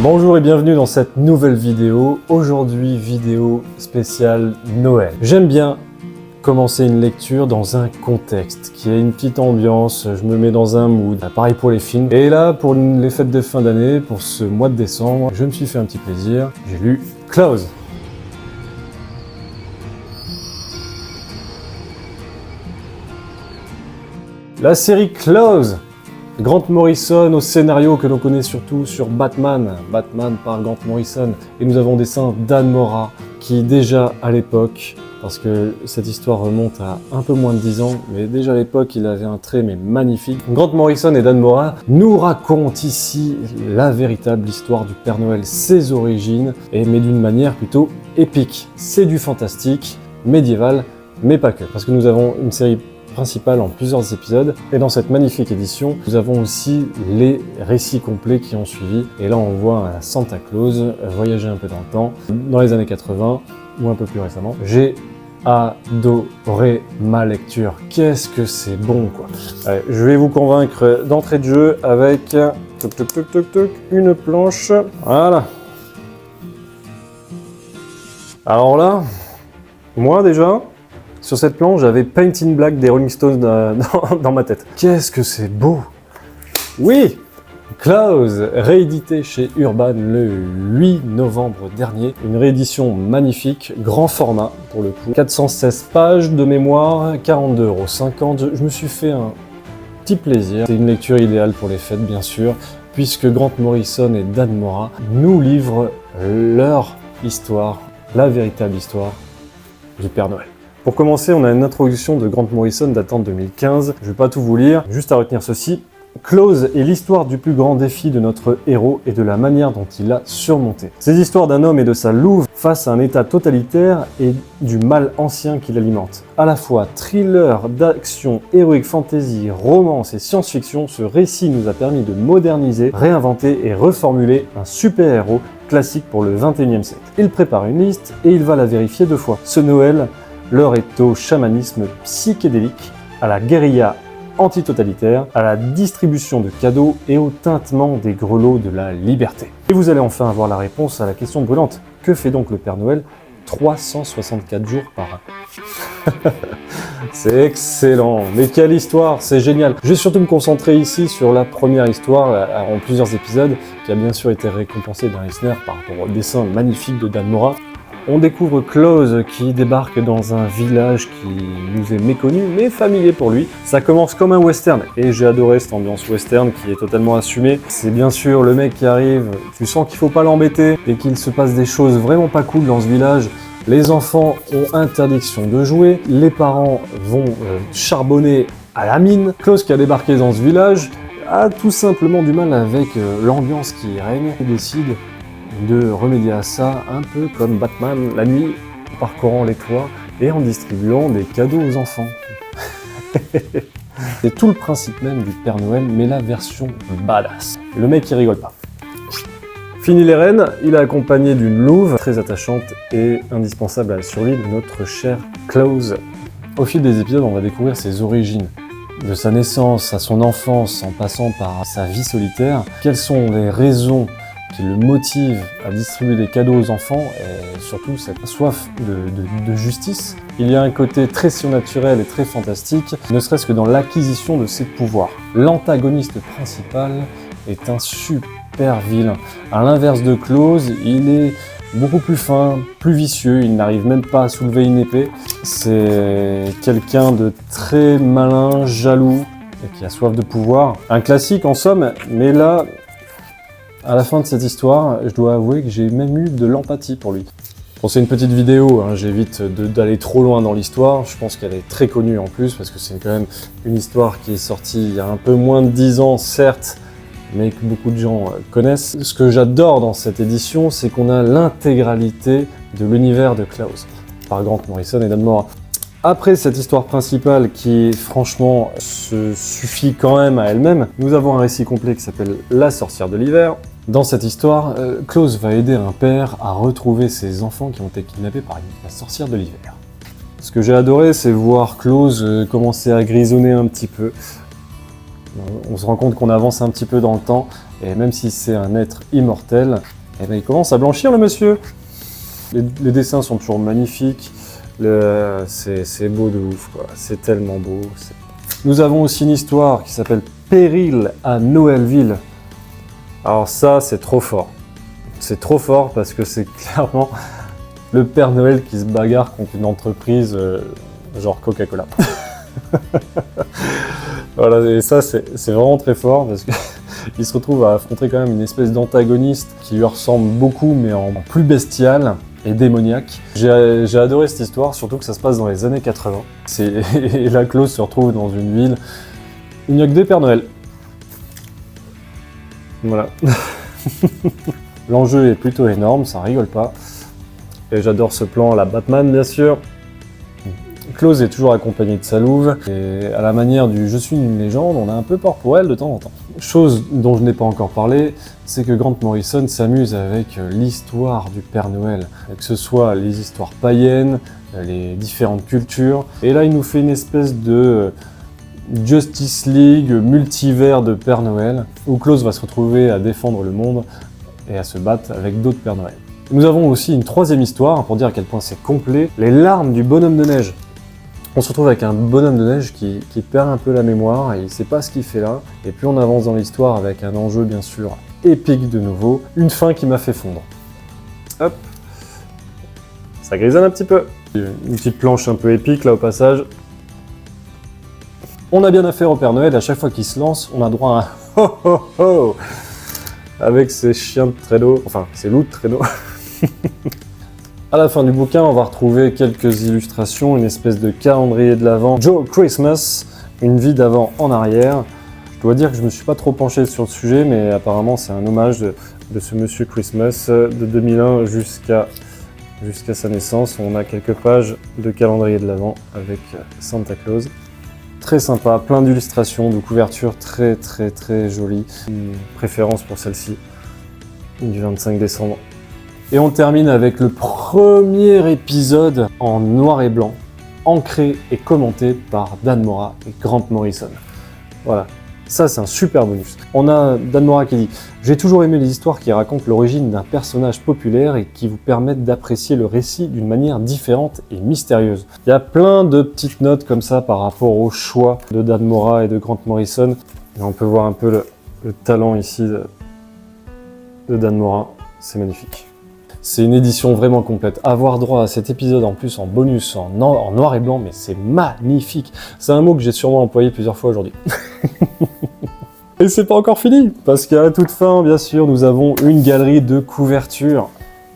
Bonjour et bienvenue dans cette nouvelle vidéo. Aujourd'hui, vidéo spéciale Noël. J'aime bien commencer une lecture dans un contexte, qui a une petite ambiance, je me mets dans un mood. Pareil pour les films. Et là, pour les fêtes de fin d'année, pour ce mois de décembre, je me suis fait un petit plaisir. J'ai lu Klaus. La série Klaus, Grant Morrison au scénario que l'on connaît surtout sur Batman par Grant Morrison. Et nous avons au dessin Dan Mora, qui déjà à l'époque, parce que cette histoire remonte à un peu moins de 10 ans, mais déjà à l'époque il avait un trait mais magnifique. Grant Morrison et Dan Mora nous racontent ici la véritable histoire du Père Noël, ses origines, mais d'une manière plutôt épique. C'est du fantastique, médiéval, mais pas que, parce que nous avons une série principale en plusieurs épisodes, et dans cette magnifique édition, nous avons aussi les récits complets qui ont suivi, et là on voit un Santa Claus voyager un peu dans le temps, dans les années 80, ou un peu plus récemment. J'ai adoré ma lecture, qu'est-ce que c'est bon quoi. Allez, je vais vous convaincre d'entrée de jeu avec une planche, voilà. Alors là, moi déjà, sur cette planche, j'avais Paint in Black des Rolling Stones dans ma tête. Qu'est-ce que c'est beau! Oui! Klaus, réédité chez Urban le 8 novembre dernier. Une réédition magnifique, grand format pour le coup. 416 pages de mémoire, 42,50 €. Je me suis fait un petit plaisir. C'est une lecture idéale pour les fêtes, bien sûr, puisque Grant Morrison et Dan Mora nous livrent leur histoire, la véritable histoire du Père Noël. Pour commencer, on a une introduction de Grant Morrison datant de 2015. Je ne vais pas tout vous lire, juste à retenir ceci. Klaus est l'histoire du plus grand défi de notre héros et de la manière dont il l'a surmonté. C'est l'histoire d'un homme et de sa louve face à un état totalitaire et du mal ancien qui l'alimente. À la fois thriller, d'action, héroïque fantasy, romance et science-fiction, ce récit nous a permis de moderniser, réinventer et reformuler un super-héros classique pour le XXIe siècle. Il prépare une liste et il va la vérifier 2 fois. Ce Noël, l'heure est au chamanisme psychédélique, à la guérilla antitotalitaire, à la distribution de cadeaux et au tintement des grelots de la liberté. Et vous allez enfin avoir la réponse à la question brûlante. Que fait donc le Père Noël 364 jours par an? C'est excellent, mais quelle histoire, c'est génial. Je vais surtout me concentrer ici sur la première histoire en plusieurs épisodes, qui a bien sûr été récompensée d'un Eisner par rapport au dessin magnifique de Dan Mora. On découvre Klaus qui débarque dans un village qui nous est méconnu mais familier pour lui. Ça commence comme un western et j'ai adoré cette ambiance western qui est totalement assumée. C'est bien sûr le mec qui arrive, tu sens qu'il faut pas l'embêter et qu'il se passe des choses vraiment pas cool dans ce village. Les enfants ont interdiction de jouer, les parents vont charbonner à la mine. Klaus qui a débarqué dans ce village a tout simplement du mal avec l'ambiance qui y règne et décide de remédier à ça un peu comme Batman la nuit, en parcourant les toits et en distribuant des cadeaux aux enfants. C'est tout le principe même du Père Noël, mais la version badass. Le mec il rigole pas. Fini les rennes, il est accompagné d'une louve très attachante et indispensable à la survie de notre cher Klaus. Au fil des épisodes, on va découvrir ses origines. De sa naissance à son enfance, en passant par sa vie solitaire, quelles sont les raisons qui le motive à distribuer des cadeaux aux enfants et surtout cette soif de justice. Il y a un côté très surnaturel et très fantastique, ne serait-ce que dans l'acquisition de ses pouvoirs. L'antagoniste principal est un super vilain. À l'inverse de Klaus, il est beaucoup plus fin, plus vicieux, il n'arrive même pas à soulever une épée. C'est quelqu'un de très malin, jaloux et qui a soif de pouvoir. Un classique en somme, mais là, à la fin de cette histoire, je dois avouer que j'ai même eu de l'empathie pour lui. Bon, c'est une petite vidéo, hein, j'évite d'aller trop loin dans l'histoire, je pense qu'elle est très connue en plus, parce que c'est quand même une histoire qui est sortie il y a un peu moins de 10 ans, certes, mais que beaucoup de gens connaissent. Ce que j'adore dans cette édition, c'est qu'on a l'intégralité de l'univers de Klaus, par Grant Morrison et Dan Mora. Après cette histoire principale qui, franchement, se suffit quand même à elle-même, nous avons un récit complet qui s'appelle La sorcière de l'hiver. Dans cette histoire, Klaus va aider un père à retrouver ses enfants qui ont été kidnappés par la sorcière de l'hiver. Ce que j'ai adoré, c'est voir Klaus commencer à grisonner un petit peu. On se rend compte qu'on avance un petit peu dans le temps Et même si c'est un être immortel, eh ben, il commence à blanchir le monsieur. Les dessins sont toujours magnifiques. C'est beau de ouf, quoi. C'est tellement beau. Nous avons aussi une histoire qui s'appelle Péril à Noëlville. Alors ça, c'est trop fort. C'est trop fort parce que c'est clairement le Père Noël qui se bagarre contre une entreprise genre Coca-Cola. Voilà, et ça, c'est vraiment très fort parce qu'il se retrouve à affronter quand même une espèce d'antagoniste qui lui ressemble beaucoup, mais en plus bestial et démoniaque. J'ai adoré cette histoire, surtout que ça se passe dans les années 80. Et là, Klaus se retrouve dans une ville où il n'y a que des Pères Noël. Voilà. L'enjeu est plutôt énorme, ça rigole pas. Et j'adore ce plan à la Batman, bien sûr. Klaus est toujours accompagné de sa louve, et à la manière du « Je suis une légende », on a un peu peur pour elle de temps en temps. Chose dont je n'ai pas encore parlé, c'est que Grant Morrison s'amuse avec l'histoire du Père Noël, que ce soit les histoires païennes, les différentes cultures, et là il nous fait une espèce de Justice League multivers de Père Noël, où Klaus va se retrouver à défendre le monde et à se battre avec d'autres Pères Noël. Nous avons aussi une troisième histoire, pour dire à quel point c'est complet, les larmes du bonhomme de neige. On se retrouve avec un bonhomme de neige qui perd un peu la mémoire et il ne sait pas ce qu'il fait là. Et puis on avance dans l'histoire avec un enjeu bien sûr épique de nouveau, une fin qui m'a fait fondre. Hop, ça grisonne un petit peu. Une petite planche un peu épique là au passage. On a bien affaire au Père Noël, à chaque fois qu'il se lance, on a droit à un ho ho ho avec ses chiens de traîneau, enfin ses loups de traîneau. À la fin du bouquin, on va retrouver quelques illustrations, une espèce de calendrier de l'Avent. Joe Christmas, une vie d'avant en arrière. Je dois dire que je me suis pas trop penché sur le sujet, mais apparemment c'est un hommage de ce monsieur Christmas de 2001 jusqu'à sa naissance. On a quelques pages de calendrier de l'Avent avec Santa Claus. Très sympa, plein d'illustrations, de couvertures très très très jolies. Une préférence pour celle-ci, du 25 décembre. Et on termine avec le premier épisode en noir et blanc, ancré et commenté par Dan Mora et Grant Morrison. Voilà, ça c'est un super bonus. On a Dan Mora qui dit « J'ai toujours aimé les histoires qui racontent l'origine d'un personnage populaire et qui vous permettent d'apprécier le récit d'une manière différente et mystérieuse. » Il y a plein de petites notes comme ça par rapport au choix de Dan Mora et de Grant Morrison. Et on peut voir un peu le talent ici de Dan Mora, c'est magnifique. C'est une édition vraiment complète. Avoir droit à cet épisode en plus en bonus, en noir et blanc, mais c'est magnifique. C'est un mot que j'ai sûrement employé plusieurs fois aujourd'hui. Et c'est pas encore fini, parce qu'à la toute fin, bien sûr, nous avons une galerie de couvertures.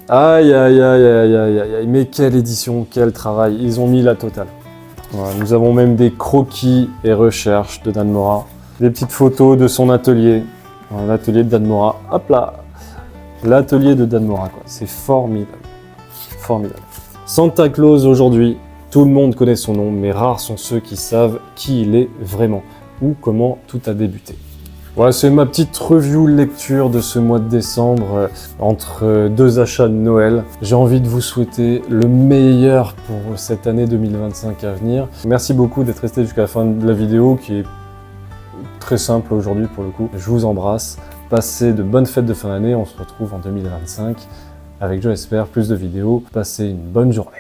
Aïe, aïe, aïe, aïe, aïe, aïe, mais quelle édition, quel travail. Ils ont mis la totale. Voilà, nous avons même des croquis et recherches de Dan Mora. Des petites photos de son atelier. L'atelier de Dan Mora. Hop là. L'atelier de Dan Mora, quoi. C'est formidable. Formidable. Santa Claus aujourd'hui, tout le monde connaît son nom, mais rares sont ceux qui savent qui il est vraiment, ou comment tout a débuté. Voilà, c'est ma petite review lecture de ce mois de décembre, entre deux achats de Noël. J'ai envie de vous souhaiter le meilleur pour cette année 2025 à venir. Merci beaucoup d'être resté jusqu'à la fin de la vidéo, qui est très simple aujourd'hui pour le coup. Je vous embrasse. Passez de bonnes fêtes de fin d'année, on se retrouve en 2025 avec, je l'espère, plus de vidéos. Passez une bonne journée.